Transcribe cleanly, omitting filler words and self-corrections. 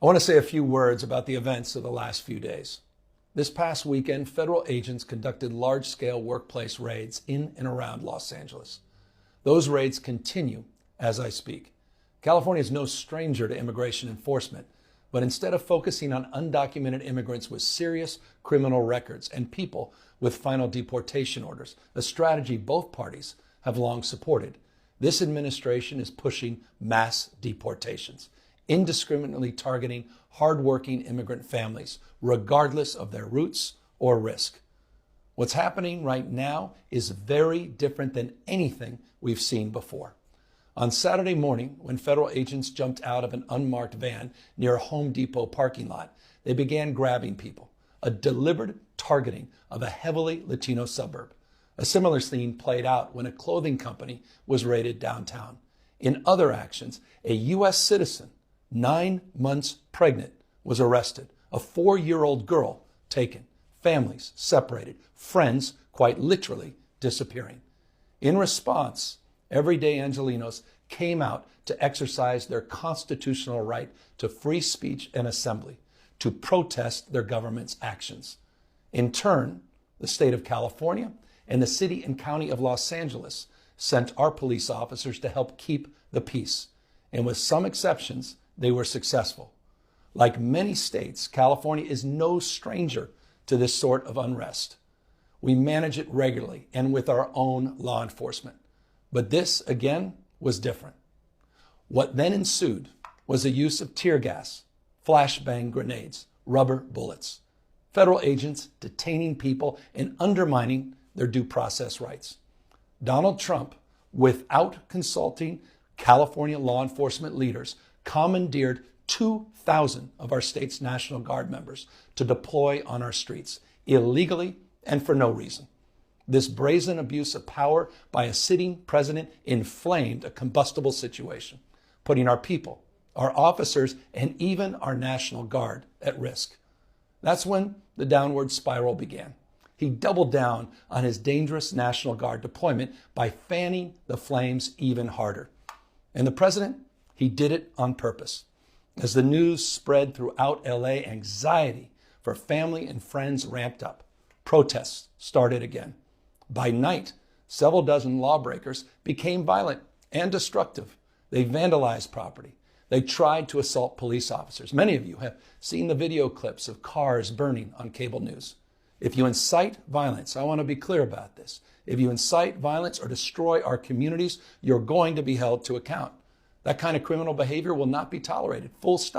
I want to say a few words about the events of the last few days. This past weekend, federal agents conducted large-scale workplace raids in and around Los Angeles. Those raids continue as I speak. California is no stranger to immigration enforcement, but instead of focusing on undocumented immigrants with serious criminal records and people with final deportation orders, a strategy both parties have long supported, this administration is pushing mass deportations, indiscriminately targeting hardworking immigrant families, regardless of their roots or risk. What's happening right now is very different than anything we've seen before. On Saturday morning, when federal agents jumped out of an unmarked van near a Home Depot parking lot, they began grabbing people, a deliberate targeting of a heavily Latino suburb. A similar scene played out when a clothing company was raided downtown. In other actions, a U.S. citizen, 9 months pregnant, was arrested. A 4-year-old girl taken. Families separated. Friends quite literally disappearing. In response, everyday Angelenos came out to exercise their constitutional right to free speech and assembly, to protest their government's actions. In turn, the state of California and the city and county of Los Angeles sent our police officers to help keep the peace. And with some exceptions, they were successful. Like many states, California is no stranger to this sort of unrest. We manage it regularly and with our own law enforcement. But this, again, was different. What then ensued was the use of tear gas, flashbang grenades, rubber bullets, federal agents detaining people and undermining their due process rights. Donald Trump, without consulting California law enforcement leaders, commandeered 2,000 of our state's National Guard members to deploy on our streets, illegally and for no reason. This brazen abuse of power by a sitting president inflamed a combustible situation, putting our people, our officers, and even our National Guard at risk. That's when the downward spiral began. He doubled down on his dangerous National Guard deployment by fanning the flames even harder. And the president, he did it on purpose. As the news spread throughout LA, anxiety for family and friends ramped up. Protests started again. By night, several dozen lawbreakers became violent and destructive. They vandalized property. They tried to assault police officers. Many of you have seen the video clips of cars burning on cable news. If you incite violence, I want to be clear about this. If you incite violence or destroy our communities, you're going to be held to account. That kind of criminal behavior will not be tolerated. Full stop.